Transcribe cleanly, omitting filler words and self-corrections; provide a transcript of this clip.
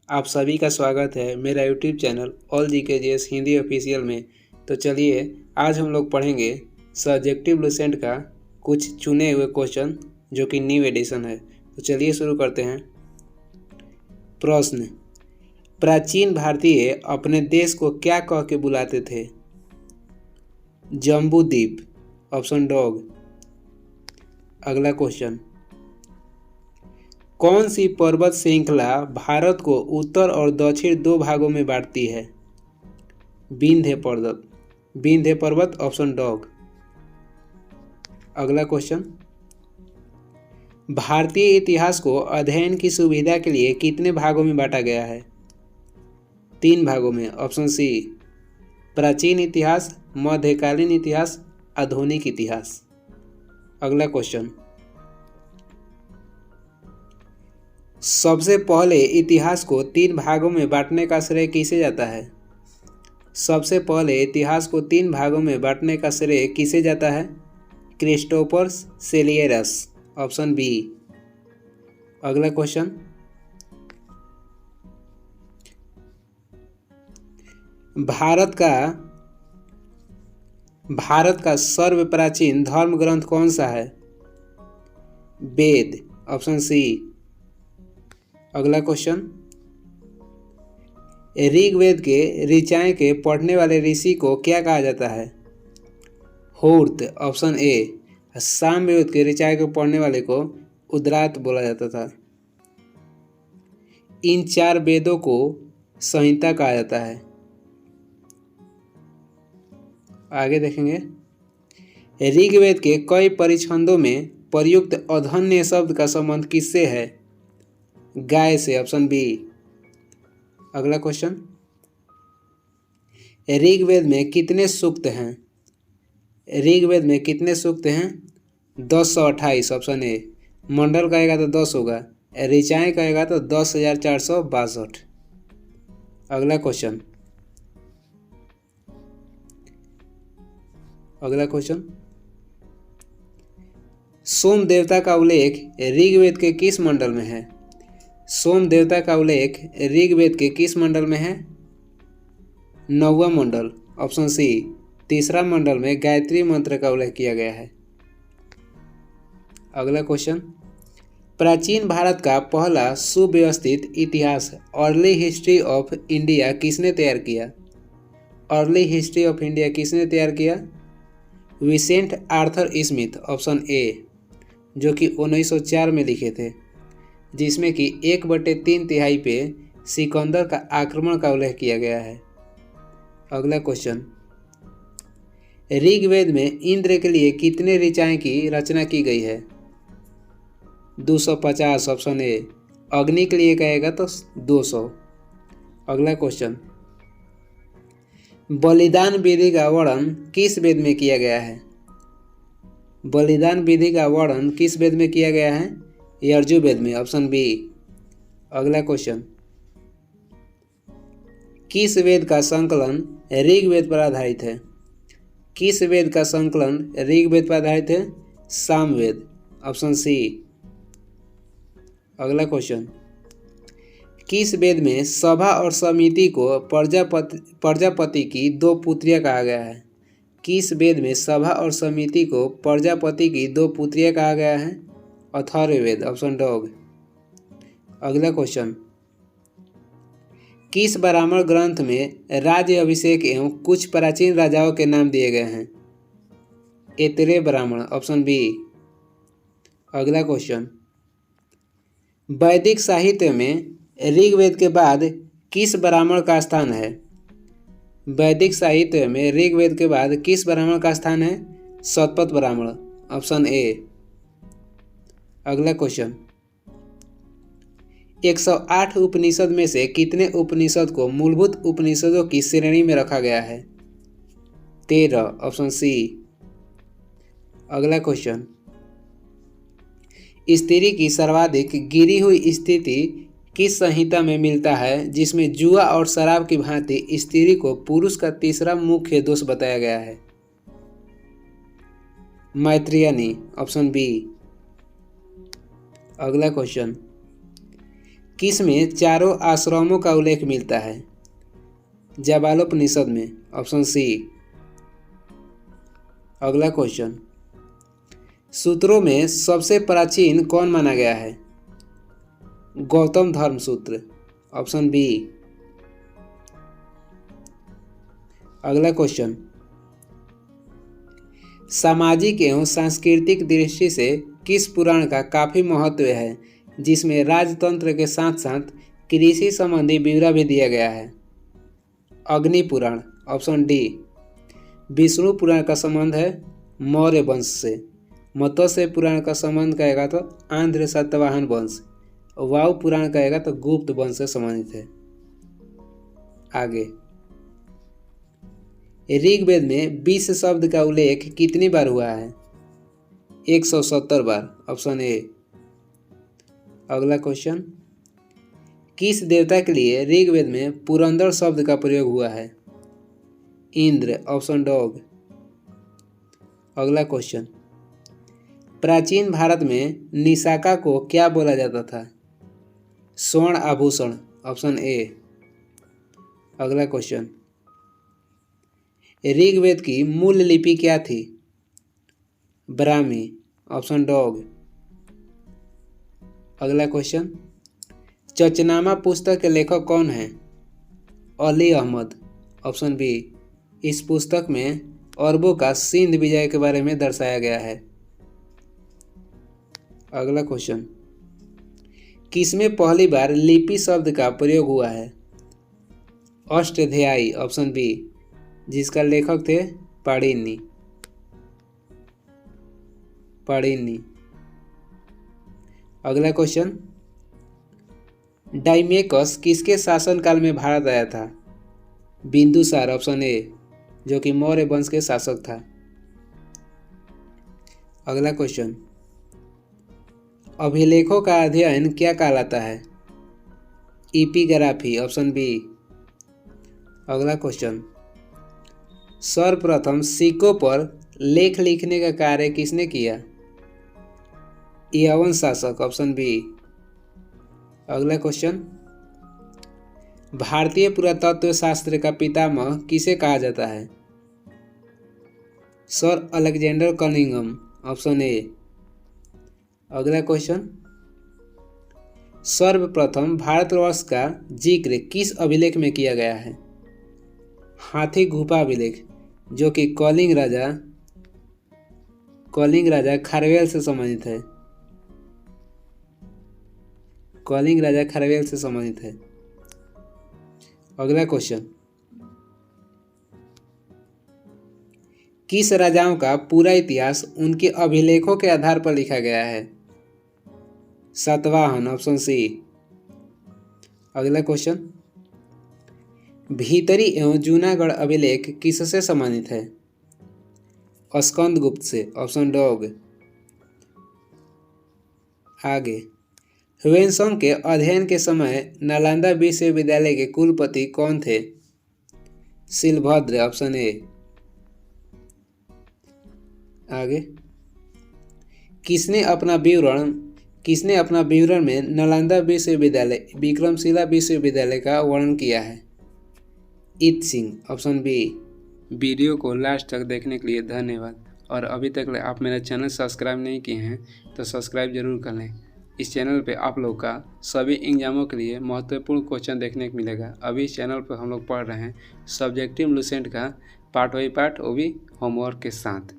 आप सभी का स्वागत है मेरा YouTube channel all GKGS Hindi official में। तो चलिए आज हम लोग पढ़ेंगे सब्जेक्टिव लुसेंट का कुछ चुने हुए क्वेश्चन जो कि न्यू एडिशन है। तो चलिए शुरू करते हैं। प्रश्न, प्राचीन भारतीय अपने देश को क्या कह के बुलाते थे? जम्बू द्वीप, ऑप्शन डॉग। अगला क्वेश्चन, कौन सी पर्वत श्रृंखला भारत को उत्तर और दक्षिण दो भागों में बांटती है? विंध्य पर्वत, ऑप्शन डॉग। अगला क्वेश्चन, भारतीय इतिहास को अध्ययन की सुविधा के लिए कितने भागों में बांटा गया है? 3 भागों में, ऑप्शन सी। प्राचीन इतिहास, मध्यकालीन इतिहास, आधुनिक इतिहास। अगला क्वेश्चन, सबसे पहले इतिहास को 3 भागों में बांटने का श्रेय किसे जाता है? सबसे पहले इतिहास को 3 भागों में बांटने का श्रेय किसे जाता है? Christopher Cellarius, option B. अगला क्वेश्चन, भारत का सर्व प्राचीन धर्म ग्रंथ कौन सा है? Veda, option C. अगला क्वेश्चन, ऋग्वेद के ऋचाएं के पढ़ने वाले ऋषि को क्या कहा जाता है? होर्त, ऑप्शन ए। सामवेद के ऋचाएं को पढ़ने वाले को उद्रात बोला जाता था। इन 4 वेदों को संहिता कहा जाता है। आगे देखेंगे, ऋग्वेद के कई परिच्छेदों में प्रयुक्त अधन्य शब्द का संबंध किससे है? गाय से, ऑप्शन बी। अगला क्वेश्चन, ऋग्वेद में कितने सूक्त हैं? ऋग्वेद में कितने सूक्त हैं? 1028, ऑप्शन ए। मंडल कहेगा तो 10 होगा, ऋचाएं कहेगा तो 10,462। अगला क्वेश्चन, सोम देवता का उल्लेख ऋग्वेद के किस मंडल में है? सोम देवता का उल्लेख ऋग्वेद के किस मंडल में है? 9वां मंडल, ऑप्शन सी। तीसरा मंडल में गायत्री मंत्र का उल्लेख किया गया है। अगला क्वेश्चन, प्राचीन भारत का पहला सुव्यवस्थित इतिहास अर्ली हिस्ट्री ऑफ इंडिया किसने तैयार किया? अर्ली हिस्ट्री ऑफ इंडिया किसने तैयार किया? Vincent Arthur Smith, option A, जो कि 1904 में लिखे थे, जिसमें कि 1/3 पे सिकंदर का आक्रमण का उल्लेख किया गया है। अगला क्वेश्चन, ऋग्वेद में इंद्र के लिए कितने ऋचाएं की रचना की गई है? 250, ऑप्शन ए। अग्नि के लिए कहेगा तो 200। अगला क्वेश्चन, बलिदान विधि का वर्णन किस वेद में किया गया है? बलिदान विधि का वर्णन किस वेद में किया गया है? यजुर्वेद में, ऑप्शन बी। अगला क्वेश्चन, किस वेद का संकलन ऋग्वेद पर आधारित है? किस वेद का संकलन ऋग्वेद पर आधारित है? Samaveda, option C. अगला क्वेश्चन, किस वेद में सभा और समिति को प्रजापति की 2 पुत्रियां कहा गया है? किस वेद में सभा और समिति को प्रजापति की 2 पुत्रियां कहा गया है? Atharvaveda, option D. अगला क्वेश्चन, किस ब्राह्मण ग्रंथ में राज्य अभिषेक एवं कुछ प्राचीन राजाओं के नाम दिए गए हैं? ऐतरेय ब्राह्मण, ऑप्शन बी। अगला क्वेश्चन, वैदिक साहित्य में ऋग्वेद के बाद किस ब्राह्मण का स्थान है? वैदिक साहित्य में ऋग्वेद के बाद किस ब्राह्मण का स्थान है? Shatapatha Brahmana, option A. अगला क्वेश्चन, 108 उपनिषद में से कितने उपनिषद को मूलभूत उपनिषदों की श्रेणी में रखा गया है? 13, ऑप्शन सी। अगला क्वेश्चन, स्त्री की सर्वाधिक गिरी हुई स्थिति किस संहिता में मिलता है जिसमें जुआ और शराब की भांति स्त्री को पुरुष का तीसरा मुख्य दोष बताया गया है? मैत्रेयनी, ऑप्शन बी। अगला क्वेश्चन, किस में चारों आश्रमों का उल्लेख मिलता है? जाबालोपनिषद में, ऑप्शन सी। अगला क्वेश्चन, सूत्रों में सबसे प्राचीन कौन माना गया है? गौतम धर्म सूत्र, ऑप्शन बी। अगला क्वेश्चन, सामाजिक एवं सांस्कृतिक दृष्टि से किस पुराण का काफी महत्व है जिसमें राजतंत्र के साथ साथ कृषि संबंधी ब्यौरा भी दिया गया है? अग्नि पुराण, ऑप्शन डी। विष्णु पुराण का संबंध है मौर्य वंश से। मत्स्य पुराण का संबंध कहेगा तो आंध्र सातवाहन वंश। वायु पुराण कहेगा तो गुप्त वंश से संबंधित है। आगे, ऋग्वेद में 20 शब्द का उल्लेख कितनी बार हुआ है? 170 बार, ऑप्शन ए। अगला क्वेश्चन, किस देवता के लिए ऋग्वेद में पुरंदर शब्द का प्रयोग हुआ है? Indra, option D. अगला क्वेश्चन, प्राचीन भारत में निशाका को क्या बोला जाता था? स्वर्ण आभूषण, ऑप्शन ए। अगला क्वेश्चन, ऋग्वेद की मूल लिपि क्या थी? Brahmi, option D. अगला क्वेश्चन, चचनामा पुस्तक के लेखक कौन है? Ali Ahmad, option B. इस पुस्तक में अरबों का सिंध विजय के बारे में दर्शाया गया है। अगला क्वेश्चन, किसमें पहली बार लिपि शब्द का प्रयोग हुआ है? अष्टाध्यायी, ऑप्शन बी, जिसका लेखक थे पाणिनि। अगला क्वेश्चन, डाइमेकस किसके शासनकाल में भारत आया था? बिंदुसार, ऑप्शन ए, जो कि मौर्य वंश के शासक था। अगला क्वेश्चन, अभिलेखों का अध्ययन क्या कहलाता है? Epigraphy, option B. अगला क्वेश्चन, सर्वप्रथम सिक्कों पर लेख लिखने का कार्य किसने किया? यवन शासक, ऑप्शन बी। अगला क्वेश्चन, भारतीय पुरातत्व शास्त्र का पितामह किसे कहा जाता है? Sir Alexander Cunningham, option A. अगला क्वेश्चन, सर्वप्रथम भारतवर्ष का जिक्र किस अभिलेख में किया गया है? हाथी गुफा अभिलेख, जो कि कलिंग राजा खारवेल से संबंधित है। अगला क्वेश्चन, किस राजाओं का पूरा इतिहास उनके अभिलेखों के आधार पर लिखा गया है? Satavahana, option C. अगला क्वेश्चन, भीतरी एवं जूनागढ़ अभिलेख किससे संबंधित है? स्कंदगुप्त से, ऑप्शन डॉग। आगे, ह्वेनसोंग के अध्ययन के समय नालंदा विश्वविद्यालय के कुलपति कौन थे? शिलभद्र, ऑप्शन ए। आगे, किसने अपना विवरण में नालंदा विश्वविद्यालय विक्रमशिला विश्वविद्यालय का वर्णन किया है? इत सिंह, ऑप्शन बी। वीडियो को लास्ट तक देखने के लिए धन्यवाद। और अभी तक आप मेरा चैनल सब्सक्राइब नहीं किए हैं तो सब्सक्राइब जरूर कर लें। इस चैनल पे आप लोग का सभी एग्जामों के लिए महत्वपूर्ण क्वेश्चन देखने को मिलेगा। अभी इस चैनल पर हम लोग पढ़ रहे हैं सब्जेक्टिव लुसेंट का पार्ट बाई पार्ट, वो भी होमवर्क के साथ।